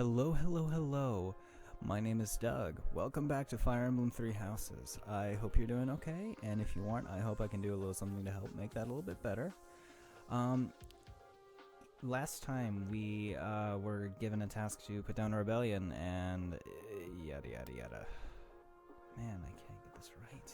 Hello, hello, hello. My name is Doug. Welcome back to Fire Emblem Three Houses. I hope you're doing okay, and if you aren't, I hope I can do a little something to help make that a little bit better. Last time we were given a task to put down a rebellion, and yada yada yada. Man, I can't get this right.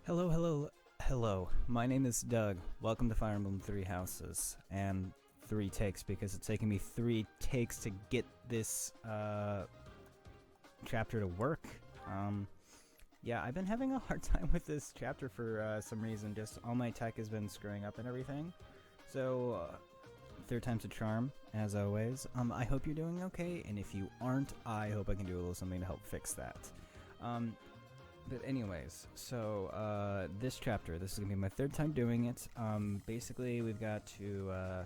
Hello, hello, hello. My name is Doug. Welcome to Fire Emblem Three Houses. And 3 takes, because it's taken me 3 takes to get this chapter to work. Yeah, I've been having a hard time with this chapter for some reason. Just all my tech has been screwing up and everything. So, third time's a charm, as always. I hope you're doing okay, and if you aren't, I hope I can do a little something to help fix that. But anyways, so this chapter, this is gonna be my 3rd time doing it. Basically, we've got to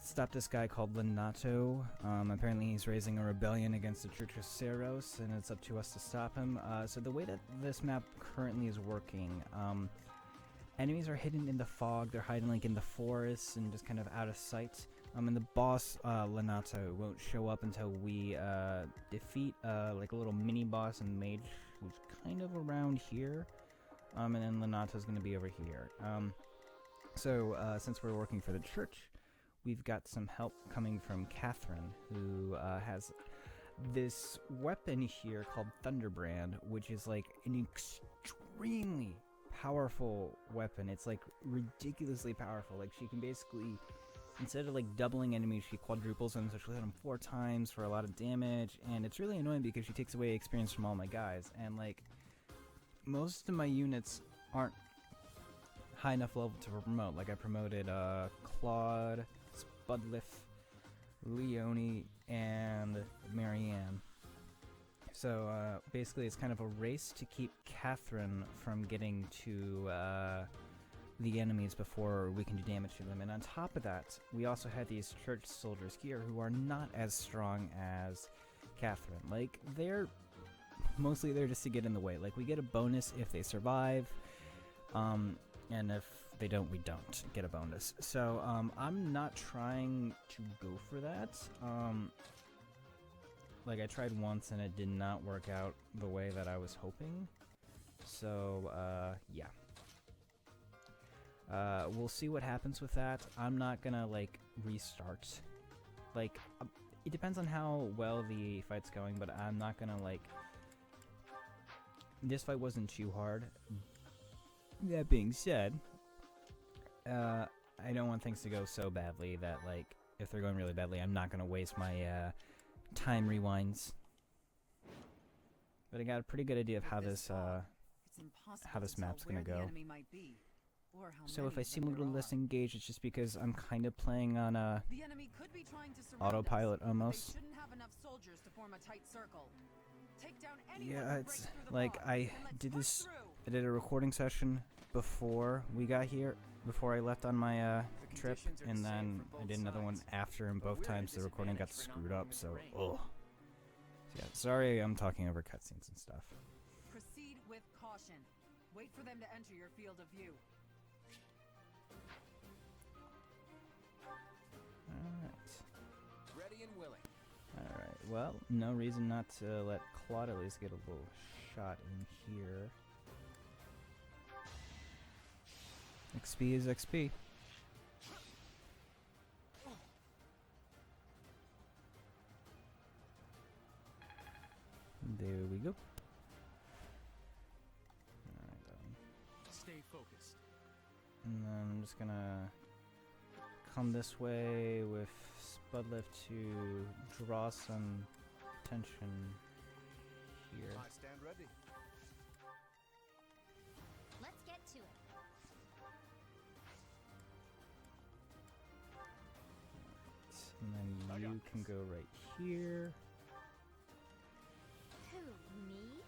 stop this guy called Lenato. Apparently, he's raising a rebellion against the Church of Ceros, and it's up to us to stop him. So the way that this map currently is working, enemies are hidden in the fog. They're hiding like in the forests and just kind of out of sight. And the boss, Lenato, won't show up until we defeat like a little mini boss and mage who's kind of around here. And then Lenato's going to be over here. So since we're working for the church, we've got some help coming from Catherine, who has this weapon here called Thunderbrand, which is like an extremely powerful weapon. It's like ridiculously powerful. Like she can basically, instead of like doubling enemies, she quadruples them, so she'll hit them 4 times for a lot of damage, and it's really annoying because she takes away experience from all my guys, and like most of my units aren't high enough level to promote. Like I promoted Claude, Spudliff, Leonie, and Marianne. So basically it's kind of a race to keep Catherine from getting to the enemies before we can do damage to them. And on top of that, we also had these church soldiers here who are not as strong as Catherine. Like, they're mostly there just to get in the way. Like, we get a bonus if they survive, and if they don't, we don't get a bonus. So I'm not trying to go for that. Like, I tried once and it did not work out the way that I was hoping. So yeah. We'll see what happens with that. I'm not gonna, like, restart. Like, it depends on how well the fight's going, but I'm not gonna, like... This fight wasn't too hard. That being said, I don't want things to go so badly that, like, if they're going really badly, I'm not gonna waste my, time rewinds. But I got a pretty good idea of how this map's gonna go. So if I seem a little less engaged, it's just because I'm kind of playing on autopilot almost. Yeah, it's like I did a recording session before we got here, before I left on my trip, and then I did another one after, and both times the recording got screwed up, so ugh. Yeah, sorry I'm talking over cutscenes and stuff. Proceed with caution. Wait for them to enter your field of view. Alright. Ready and willing. Alright, well, no reason not to let Claude at least get a little shot in here. XP is XP. There we go. Alright, stay focused. and then I'm just gonna come this way with Spudlift to draw some attention here. I stand ready. Let's get to it. And then you can go right here. Who, me?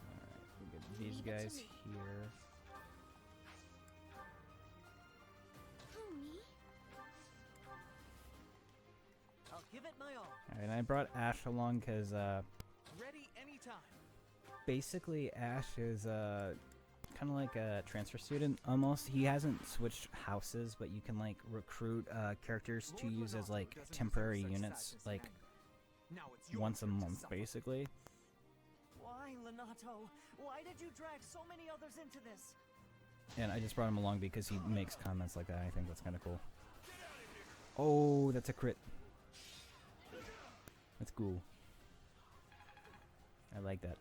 Alright, we get these Leave it to guys me. here. Who, me? I'll give it my all. Alright, and I brought Ash along because Ready anytime. basically Ash is kind of like a transfer student almost. He hasn't switched houses, but you can like recruit characters to use as like temporary units, like Now it's your once a turn to month suffer. basically. Why, Lenato? Why did you drag so many others into this? And I just brought him along because he makes comments like that. I think that's kind of cool. Oh, that's a crit. That's cool. I like that.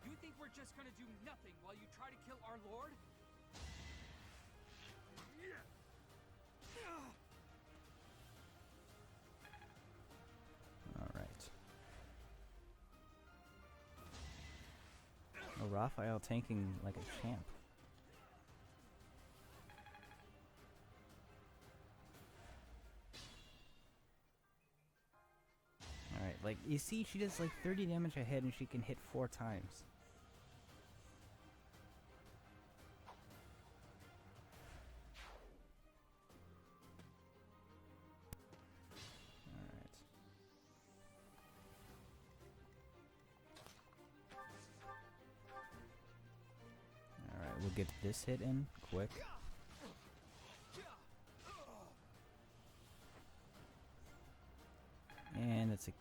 You think we're just gonna do nothing while you try to kill our lord? Alright. Oh, Raphael tanking like a champ. Alright, like, you see, she does like 30 damage a hit and she can hit 4 times. Alright. Alright, we'll get this hit in quick. And it's a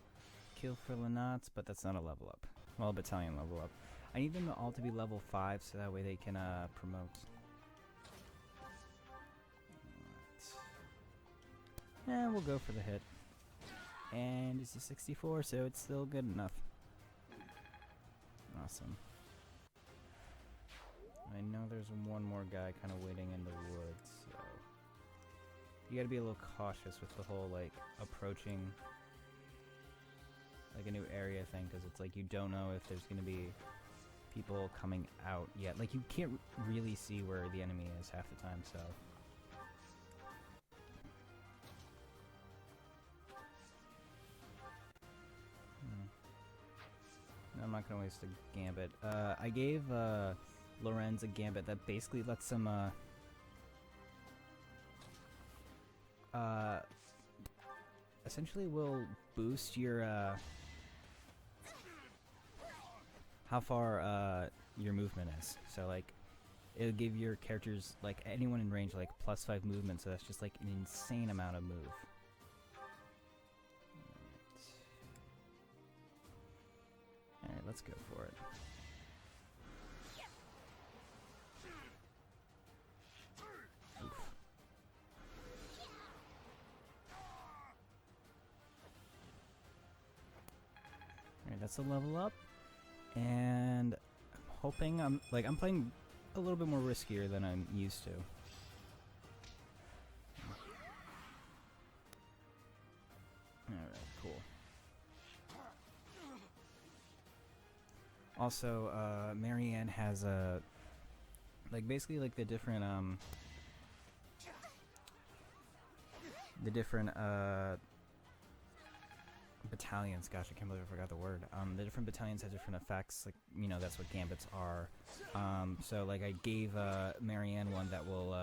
kill for Lenats, but that's not a level up. Well, battalion level up. I need them all to be level 5 so that way they can promote. Alright. And we'll go for the hit. And it's a 64, so it's still good enough. Awesome. I know there's one more guy kind of waiting in the woods, so you gotta be a little cautious with the whole like approaching like a new area thing, because it's like you don't know if there's gonna be people coming out yet. Like you can't really see where the enemy is half the time, so. No, I'm not gonna waste a gambit. I gave Lorenz a gambit that basically lets him essentially will boost your how far your movement is. So like it'll give your characters, like anyone in range, like +5 movement, so that's just like an insane amount of move. Alright, let's go for it. Oof. Alright, that's a level up. And I'm hoping I'm playing a little bit more riskier than I'm used to. Alright, cool. Also, Marianne has like basically like the different battalions. Gosh, I can't believe I forgot the word. The different battalions have different effects. Like, you know, that's what gambits are. So like I gave Marianne one that will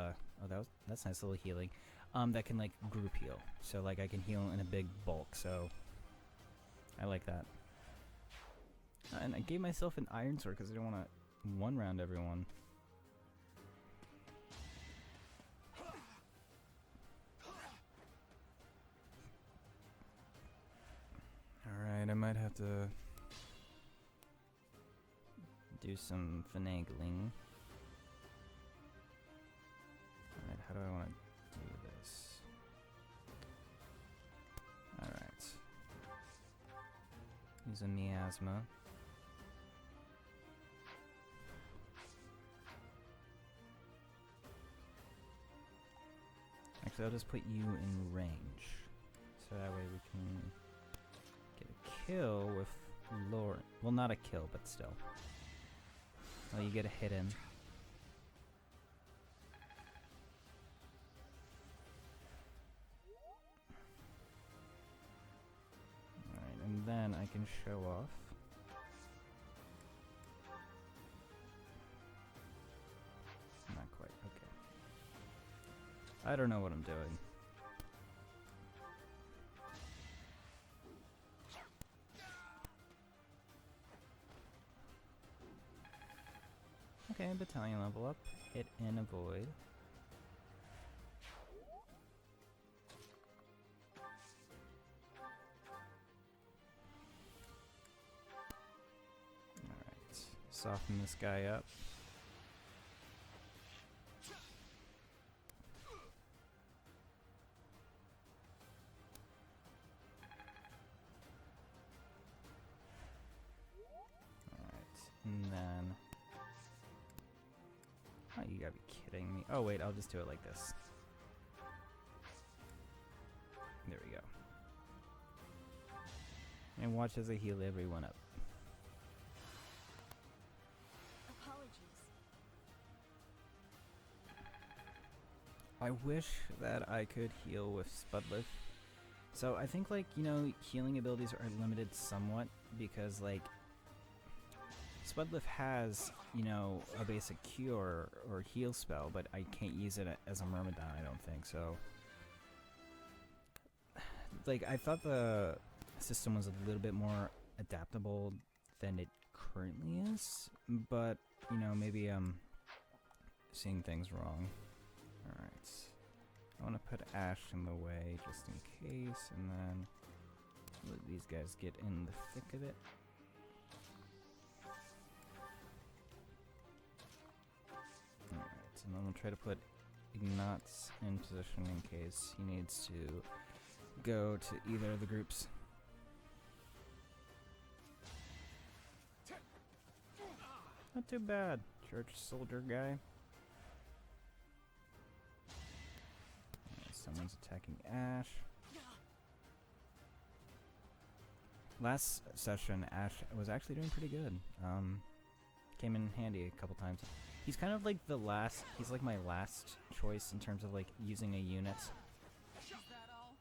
that's nice little healing. That can like group heal. So like I can heal in a big bulk. So I like that. And I gave myself an iron sword because I didn't want to one round everyone. Alright, I might have to do some finagling. Alright, how do I want to do this? Alright. Use a miasma. Actually, I'll just put you in range. So that way we can get a kill with Lauren. Well, not a kill, but still. Well, you get a hit in. then I can show off. Not quite, okay. I don't know what I'm doing. Okay, battalion level up. Hit and avoid. Alright, soften this guy up. And then... Oh, you gotta be kidding me. Oh wait, I'll just do it like this. There we go. And watch as I heal everyone up. Apologies. I wish that I could heal with Spudlift. So I think, like, you know, healing abilities are limited somewhat because, like, Spudlift has, you know, a basic cure or heal spell, but I can't use it as a Myrmidon, I don't think, so... Like, I thought the system was a little bit more adaptable than it currently is, but, you know, maybe I'm seeing things wrong. Alright. I want to put Ash in the way just in case, and then let these guys get in the thick of it. And then we'll try to put Ignatz in position in case he needs to go to either of the groups. Not too bad, church soldier guy. Someone's attacking Ash. Last session, Ash was actually doing pretty good. Came in handy a couple times. He's kind of like the last, he's like my last choice in terms of like using a unit. Is that all?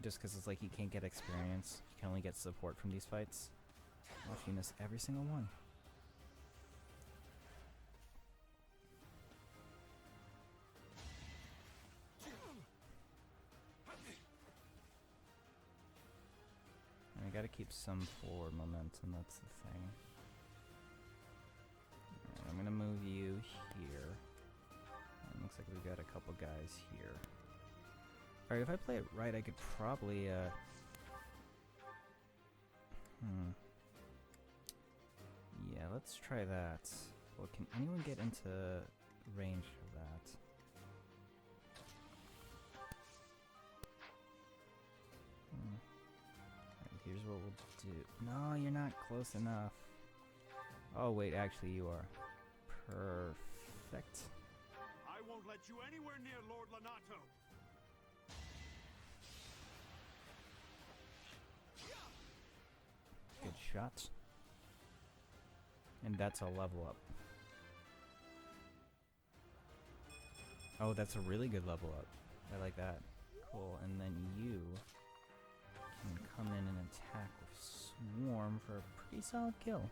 Just because it's like he can't get experience, he can only get support from these fights. Watch you miss every single one. And I gotta keep some forward momentum, that's the thing. I'm gonna move you here. And looks like we've got a couple guys here. Alright, if I play it right, I could probably, Yeah, let's try that. Well, can anyone get into range of that? Alright, here's what we'll do. No, you're not close enough. Oh, wait, actually you are. Perfect. I won't let you anywhere near Lord Lanato. Good shot. And that's a level up. Oh, that's a really good level up. I like that. Cool. And then you can come in and attack with Swarm for a pretty solid kill.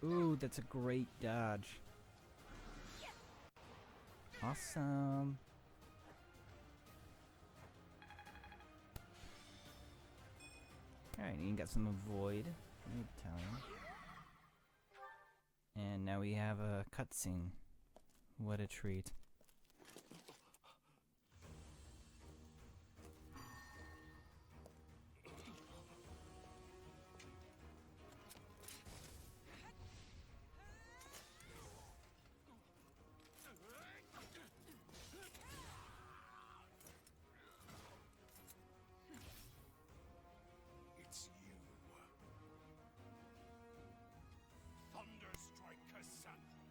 Ooh, that's a great dodge. Awesome. Alright, you got some avoid. Battalion. And now we have a cutscene. What a treat. It's you. Thunderstrike Cassandra.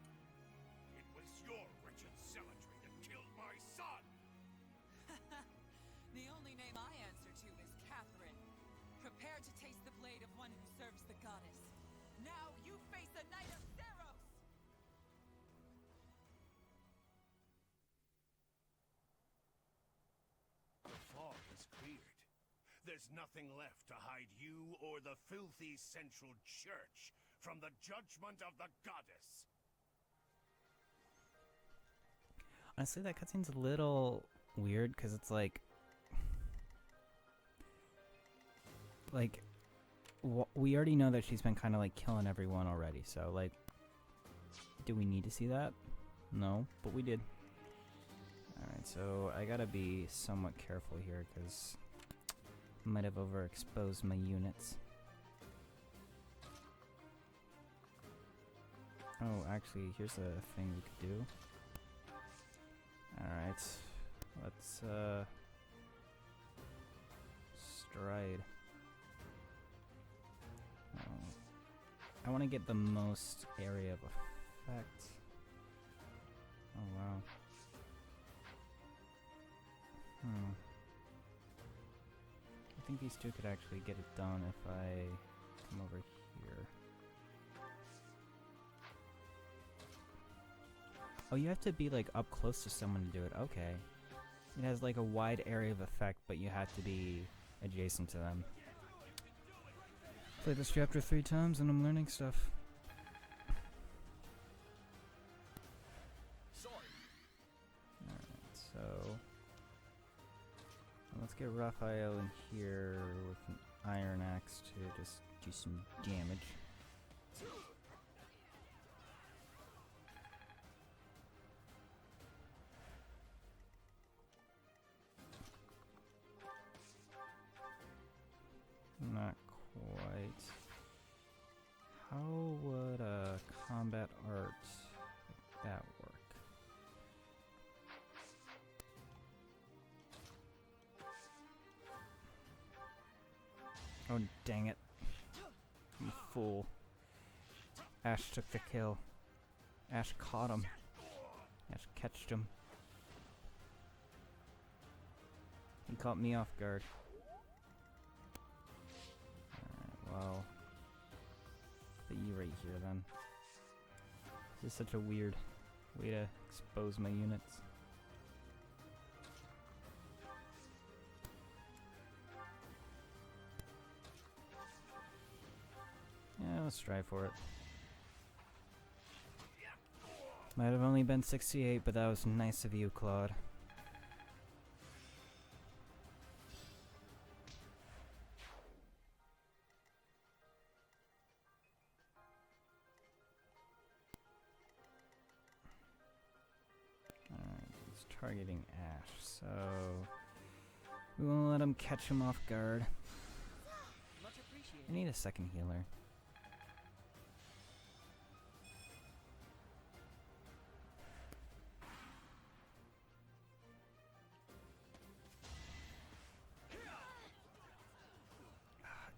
It was your wretched zealotry that killed my son. The only name I answer to is Catherine. Prepare to taste the blade of one who serves the goddess. Now you face a knight of Theros! There's nothing left to hide you or the filthy Central Church from the judgment of the goddess. Honestly, that cutscene's a little weird because it's like we already know that she's been kind of like killing everyone already. So like, do we need to see that? No, but we did. All right, so I gotta be somewhat careful here because I might have overexposed my units. Oh, actually, here's a thing we could do. Alright, let's, stride. Oh, I want to get the most area of effect. Oh, wow. I think these two could actually get it done if I come over here. Oh, you have to be like up close to someone to do it. Okay. It has like a wide area of effect, but you have to be adjacent to them. Played this chapter 3 times and I'm learning stuff. Alright, so let's get Raphael in here with an iron axe to just do some damage. Not quite. How would a combat art like that work? Oh, dang it. You fool. Ash took the kill. Ash caught him. Ash catched him. He caught me off guard. Well, put you right here then. This is such a weird way to expose my units. Yeah, let's try for it. Might have only been 68, but that was nice of you, Claude. Targeting Ash, so we won't let him catch him off guard. I need a second healer.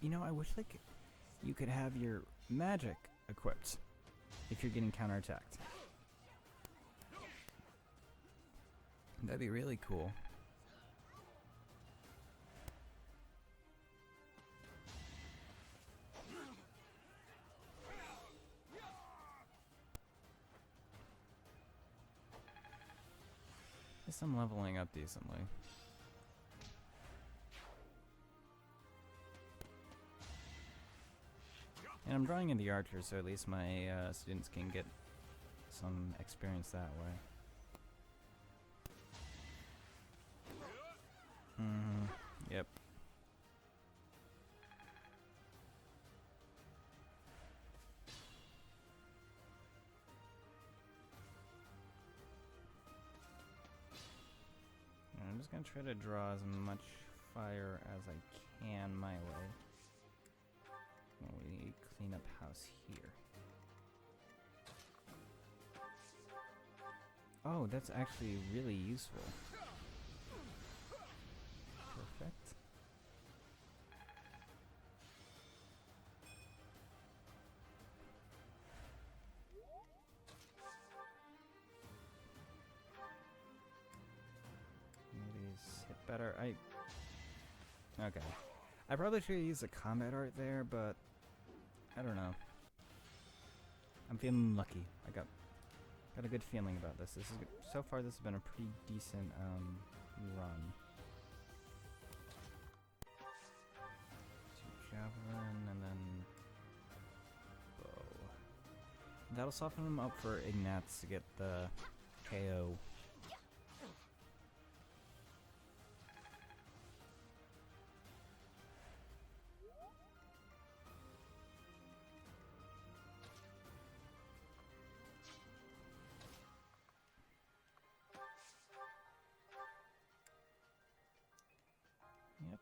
You know, I wish like you could have your magic equipped if you're getting counterattacked. That'd be really cool. Guess I'm leveling up decently. And I'm drawing in the archer, so at least my students can get some experience that way. Yep. And I'm just gonna try to draw as much fire as I can my way. Well, we clean up house here. Oh, that's actually really useful. Perfect. Maybe hit better. Okay. I probably should use a combat art there, but I don't know. I'm feeling lucky. I got a good feeling about this. So far this has been a pretty decent run. Javelin, and then bow. That'll soften him up for Ignatz to get the KO. Yep,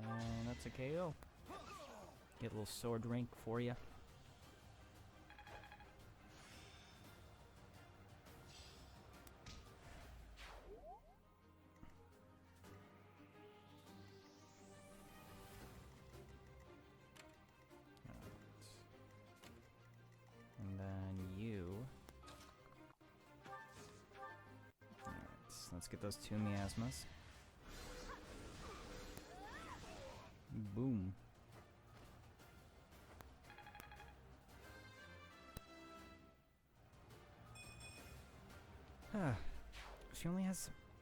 and that's a KO. Get a little sword rank for you. And then you. Alright, let's get those two miasmas. Boom.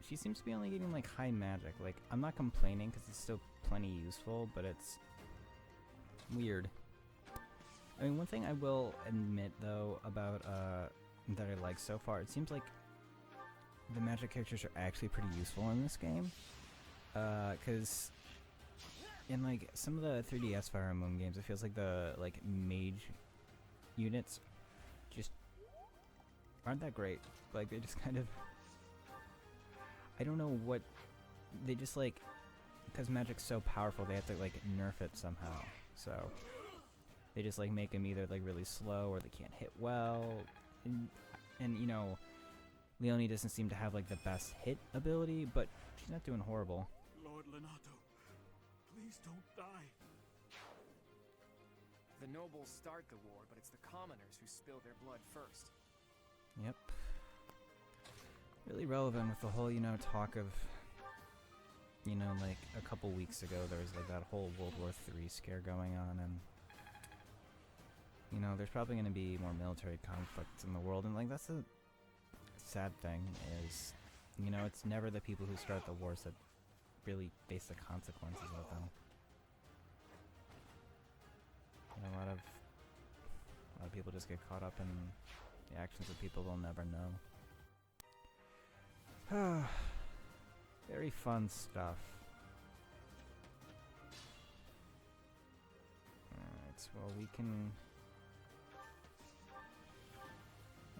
She seems to be only getting like high magic. Like, I'm not complaining because it's still plenty useful, but it's weird. I mean, one thing I will admit though about that I like so far, it seems like the magic characters are actually pretty useful in this game. Cause in like some of the 3DS Fire Emblem games, it feels like the mage units just aren't that great. Like, they just kind of, I don't know what, they just like, because magic's so powerful, they have to like nerf it somehow. So they just like make them either like really slow or they can't hit well. And you know, Leonie doesn't seem to have like the best hit ability, but she's not doing horrible. Lord Lenato, please don't die. The nobles start the war, but it's the commoners who spill their blood first. Yep. Really relevant with the whole, you know, talk of, you know, like a couple weeks ago there was like that whole World War III scare going on, and you know, there's probably going to be more military conflicts in the world, and like that's the sad thing is, you know, it's never the people who start the wars that really face the consequences of them. You know, a lot of people just get caught up in the actions of people they'll never know. Very fun stuff. Alright, well we can...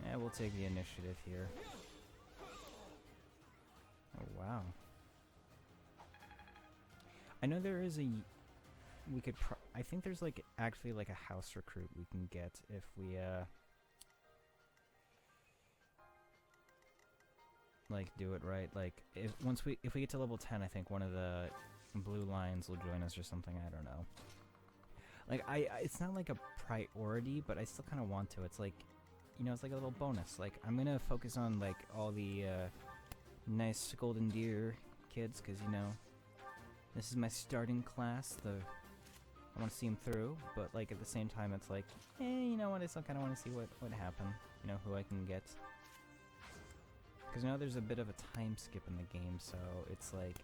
Yeah, we'll take the initiative here. Oh wow. I know there is a... We could I think there's like actually like a house recruit we can get if we like do it right. Like if we get to level 10, I think one of the blue lions will join us or something. I don't know. Like it's not like a priority, but I still kind of want to. It's like, you know, it's like a little bonus. Like I'm gonna focus on like all the nice golden deer kids, because you know, this is my starting class. I want to see him through, but like at the same time, it's like, you know what? I still kind of want to see what happened. You know, who I can get. Because now there's a bit of a time skip in the game, so it's like...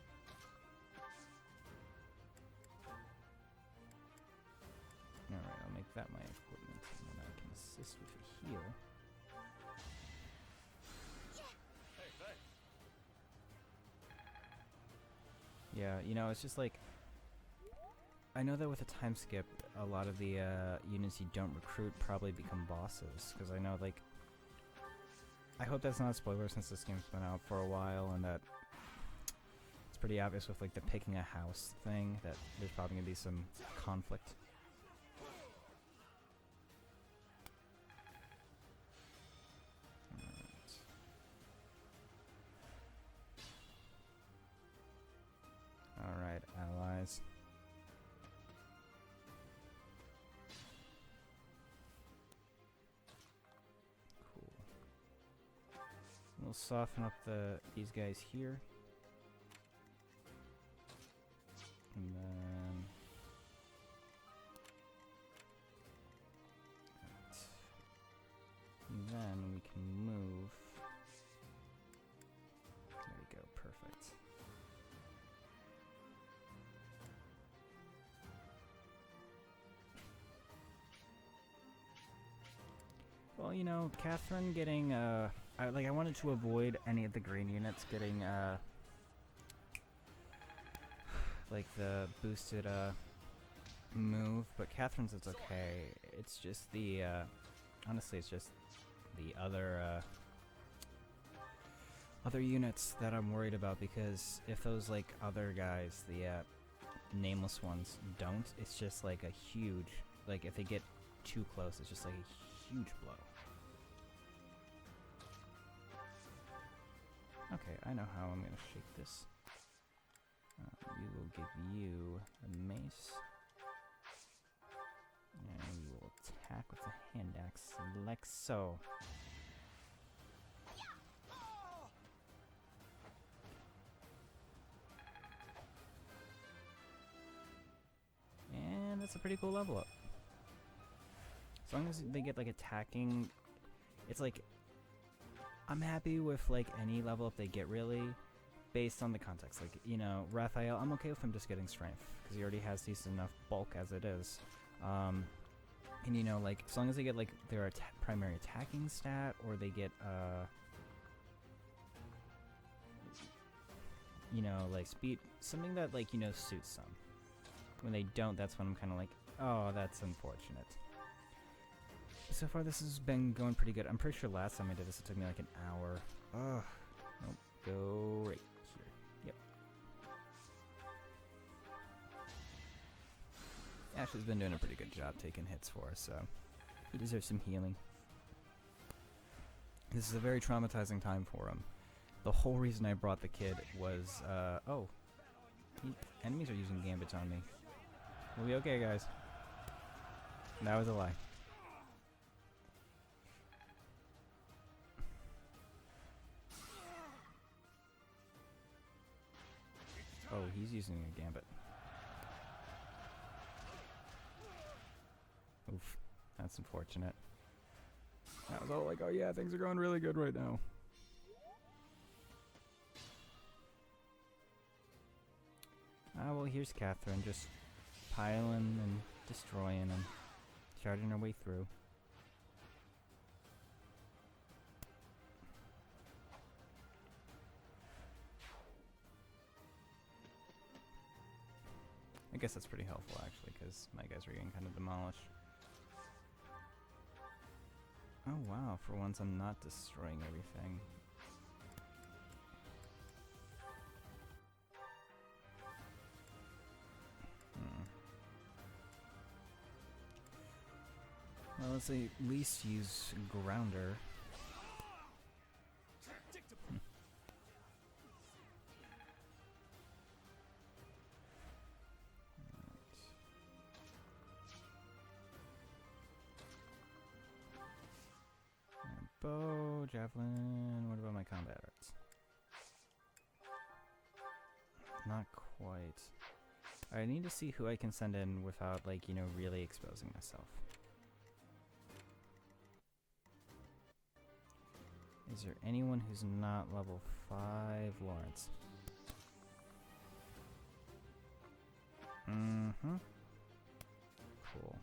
Alright, I'll make that my equipment, and then I can assist with a heal. Yeah, you know, it's just like... I know that with a time skip, a lot of the units you don't recruit probably become bosses, because I know, like... I hope that's not a spoiler since this game's been out for a while, and that it's pretty obvious with like the picking a house thing that there's probably gonna be some conflict. Alright, allies. We'll soften up these guys here. And then... And then we can move. There we go, perfect. Well, you know, Catherine getting, I wanted to avoid any of the green units getting, like the boosted, move, but Catherine's it's okay. It's just the, honestly, it's just the other units that I'm worried about, because if those, like, other guys, the, nameless ones don't, it's just like a huge, like, if they get too close, it's just like a huge blow. Okay, I know how I'm gonna shake this. We will give you a mace. And we will attack with the hand axe, like so. And that's a pretty cool level up. As long as they get like attacking, it's like, I'm happy with like any level up they get really, based on the context. Like, you know, Raphael, I'm okay with him just getting strength, because he already has decent enough bulk as it is. And you know, like, as long as they get like their primary attacking stat, or they get, you know, like speed, something that like, you know, suits them. When they don't, that's when I'm kind of like, oh, that's unfortunate. So far this has been going pretty good. I'm pretty sure last time I did this it took me like an hour. Ugh. Nope. Go right here. Yep. Ashley's been doing a pretty good job taking hits for us, so he deserves some healing. This is a very traumatizing time for him. The whole reason I brought the kid was, enemies are using gambits on me. We'll be okay, guys. That was a lie. Oh, he's using a gambit. Oof, that's unfortunate. I was all like, oh yeah, things are going really good right now. Ah, well, here's Catherine, just piling and destroying and charging her way through. I guess that's pretty helpful, actually, because my guys were getting kind of demolished. Oh wow, for once I'm not destroying everything. Well, let's at least use Grounder. Bow, javelin, what about my combat arts? Not quite. I need to see who I can send in without, like, you know, really exposing myself. Is there anyone who's not level 5? Lawrence. Mm-hmm. Cool.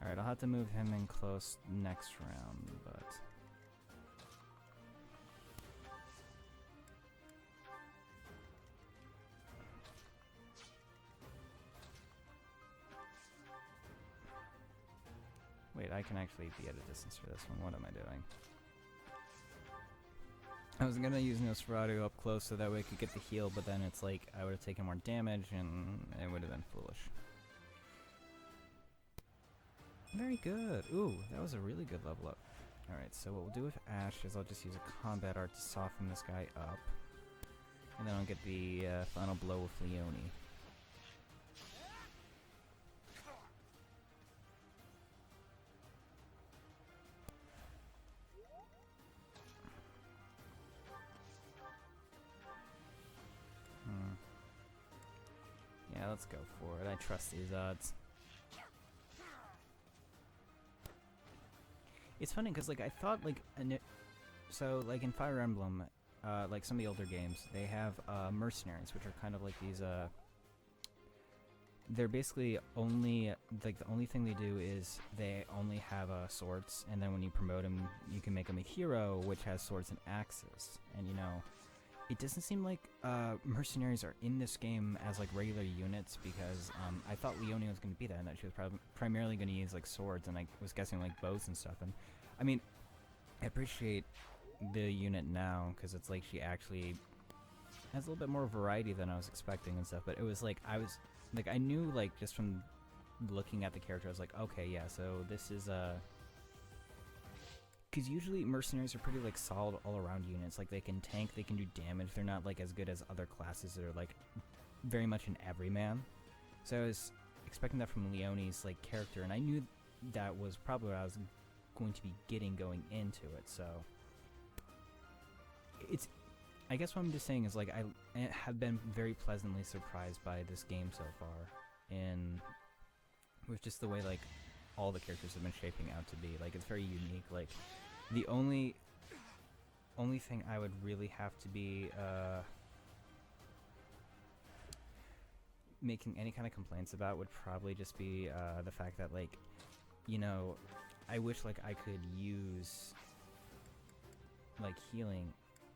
Alright, I'll have to move him in close next round, but... Wait, I can actually be at a distance for this one. What am I doing? I was gonna use Nosferatu up close so that way I could get the heal, but then it's like I would have taken more damage and it would have been foolish. Very good. Ooh, that was a really good level up. Alright, so what we'll do with Ash is I'll just use a combat art to soften this guy up. And then I'll get the final blow with Leone. Yeah, let's go for it. I trust these odds. It's funny because, like, I thought, like, so, like, in Fire Emblem, like some of the older games, they have mercenaries, which are kind of like these they're basically only, like, the only thing they do is they only have swords, and then when you promote them, you can make them a hero, which has swords and axes. And, you know, it doesn't seem like mercenaries are in this game as, like, regular units, because I thought Leonie was going to be that, and that she was primarily going to use, like, swords, and I was guessing, like, bows and stuff. And, I mean, I appreciate the unit now, because it's like she actually has a little bit more variety than I was expecting and stuff, but it was like, I knew, like, just from looking at the character, I was like, okay, yeah, so this is, because usually mercenaries are pretty, like, solid all-around units. Like, they can tank, they can do damage, they're not, like, as good as other classes that are, like, very much an everyman. So I was expecting that from Leonie's, like, character, and I knew that was probably what I was going to be getting going into it, so it's, I guess what I'm just saying is, like, I have been very pleasantly surprised by this game so far, and with just the way, like, all the characters have been shaping out to be. Like, it's very unique. Like, the only thing I would really have to be making any kind of complaints about would probably just be the fact that, like, you know, I wish, like, I could use, like, healing,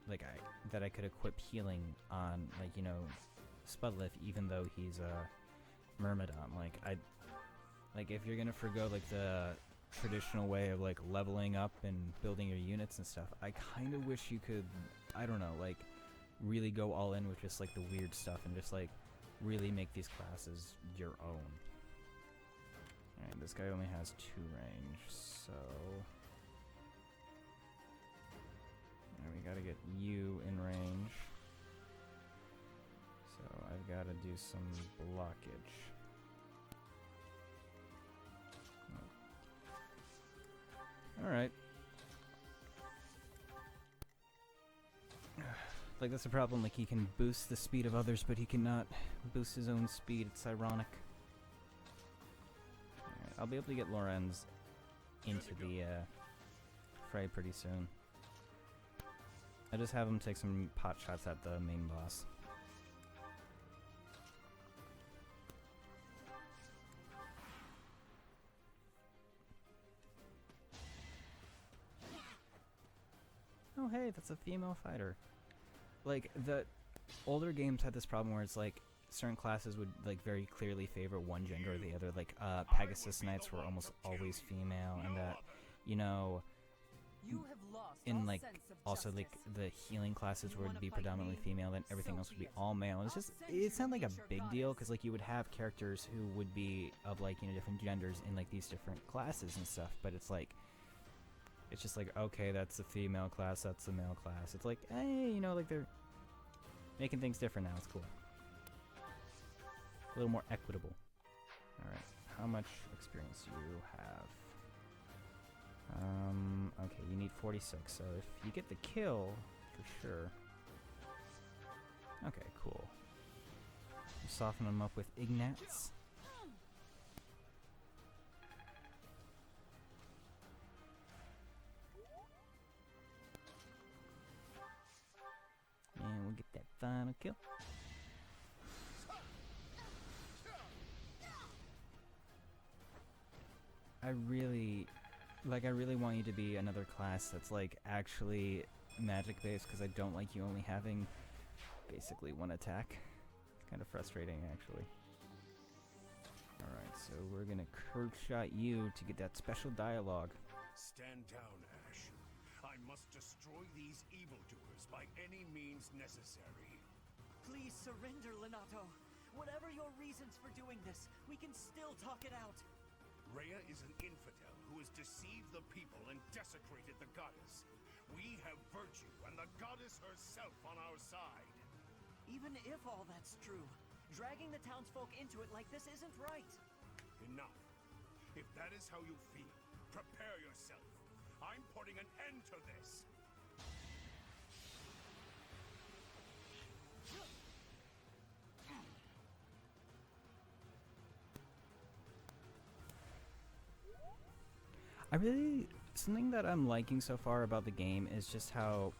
like, that I could equip healing on, like, you know, Spudliff, even though he's a Myrmidon. Like, if you're gonna forgo, like, the traditional way of, like, leveling up and building your units and stuff, I kind of wish you could, I don't know, like, really go all in with just, like, the weird stuff and just, like, really make these classes your own. Alright, this guy only has 2 range, so and we gotta get you in range. So I've gotta do some blockage. Alright. Like, that's the problem, like, he can boost the speed of others, but he cannot boost his own speed. It's ironic. Alright, I'll be able to get Lorenz into the fray pretty soon. I just have him take some pot shots at the main boss. Oh hey, that's a female fighter. Like, the older games had this problem where it's like certain classes would, like, very clearly favor one gender or the other. Like, Pegasus Knights were almost always female, and that, you know, in, like, also, like, the healing classes would be predominantly female, then everything else would be all male. And it's just, it's not like a big deal, because, like, you would have characters who would be of, like, you know, different genders in, like, these different classes and stuff, but it's like, it's just like, okay, that's the female class, that's the male class. It's like, hey, you know, like, they're making things different now. It's cool. A little more equitable. Alright, how much experience do you have? Okay, you need 46, so if you get the kill, for sure. Okay, cool. You soften them up with Ignats. And we'll get that final kill. I really want you to be another class that's, like, actually magic based, because I don't like you only having basically one attack. It's kind of frustrating, actually. Alright, so we're gonna curve shot you to get that special dialogue. Stand down, Ash. I must destroy these evildoers by any means necessary. Please surrender, Lenato. Whatever your reasons for doing this, we can still talk it out. Rhea is an infidel who has deceived the people and desecrated the goddess. We have virtue and the goddess herself on our side. Even if all that's true, dragging the townsfolk into it like this isn't right. Enough. If that is how you feel, prepare yourself. I'm putting an end to this. Something that I'm liking so far about the game is just how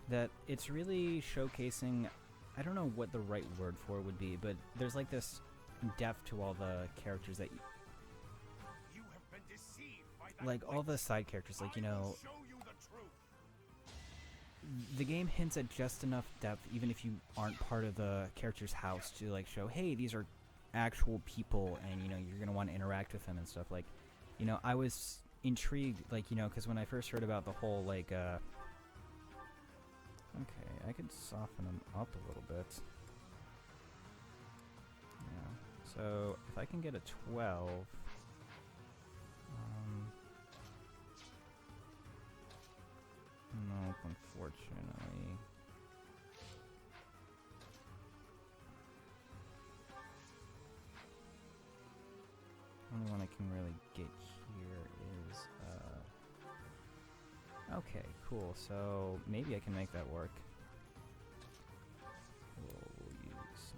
that it's really showcasing I don't know what the right word for it would be, but there's like this depth to all the characters that You have been deceived by that like all the witch. side characters, like, you I will know, show you the truth. the game hints at just enough depth, even if you aren't part of the character's house, to like show, hey, these are actual people, and you know you're gonna want to interact with them and stuff. Like, you know, I was intrigued, like, you know, because when I first heard about the whole like, okay, I could soften them up a little bit. Yeah. So if I can get a 12. Nope, unfortunately. Only one I can really get here is, okay, cool, so maybe I can make that work.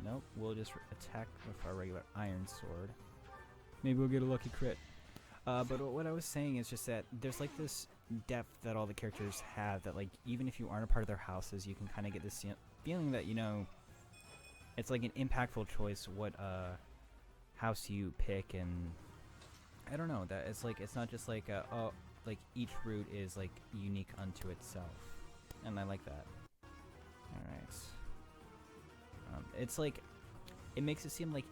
Nope, we'll just attack with our regular iron sword. Maybe we'll get a lucky crit. But what I was saying is just that there's like this depth that all the characters have, that like even if you aren't a part of their houses, you can kind of get this feeling that, you know, it's like an impactful choice what house you pick, and I don't know, that it's like, it's not just like oh, like each route is like unique unto itself, and I like that. Alright. It's like, it makes it seem like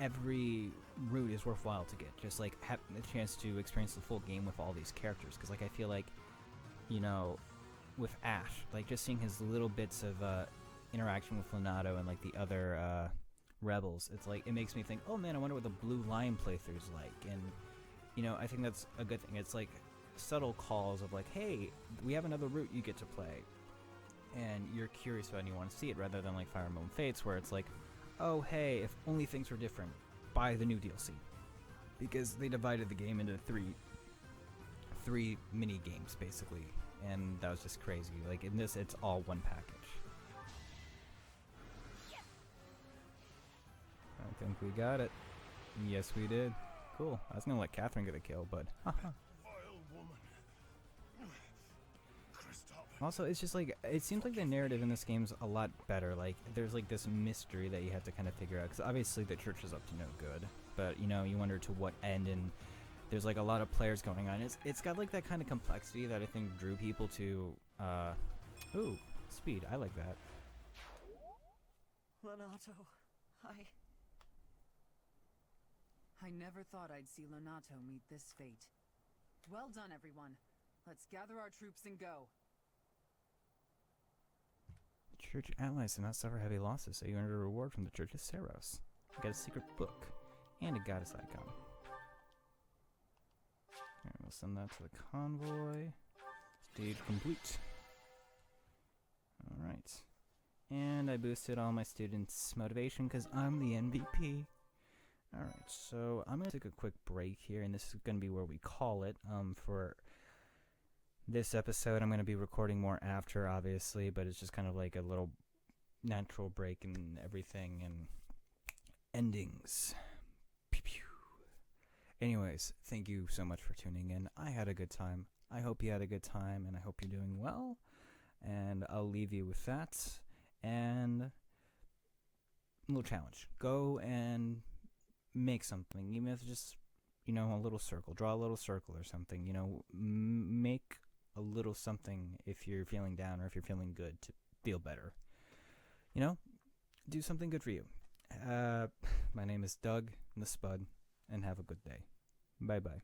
every route is worthwhile to get, just like having the chance to experience the full game with all these characters, because like I feel like, you know, with Ash, like just seeing his little bits of interaction with Lonato and like the other rebels, it's like, it makes me think, oh man, I wonder what the Blue Lion playthrough's like, and you know, I think that's a good thing. It's like subtle calls of like, hey, we have another route you get to play, and you're curious about it and you want to see it, rather than like Fire Emblem Fates, where it's like, oh hey, if only things were different, buy the new DLC, because they divided the game into three mini games basically, and that was just crazy. Like in this, it's all one package. I think we got it. Yes, we did. Cool. I was gonna let Catherine get a kill, but haha. Vile woman. Kristoff. Also, it's just like, it seems like the narrative in this game's a lot better. Like, there's like this mystery that you have to kind of figure out, because obviously the church is up to no good, but you know, you wonder to what end, and there's like a lot of players going on. It's got like that kind of complexity that I think drew people to, ooh, speed, I like that. Lonato, I never thought I'd see Lonato meet this fate. Well done, everyone. Let's gather our troops and go. Church allies do not suffer heavy losses, so you earn a reward from the Church of Seros. You get a secret book and a goddess icon. Alright, we'll send that to the convoy. Stage complete. Alright. And I boosted all my students' motivation because I'm the MVP. Alright, so I'm going to take a quick break here, and this is going to be where we call it. For this episode, I'm going to be recording more after, obviously, but it's just kind of like a little natural break and everything, and endings. Pew pew. Anyways, thank you so much for tuning in. I had a good time. I hope you had a good time, and I hope you're doing well. And I'll leave you with that. And a little challenge. Go and make something, even if it's just, you know, a little circle. Draw a little circle or something, you know. Make a little something if you're feeling down or if you're feeling good to feel better. You know, do something good for you. My name is Doug, the Spud, and have a good day. Bye-bye.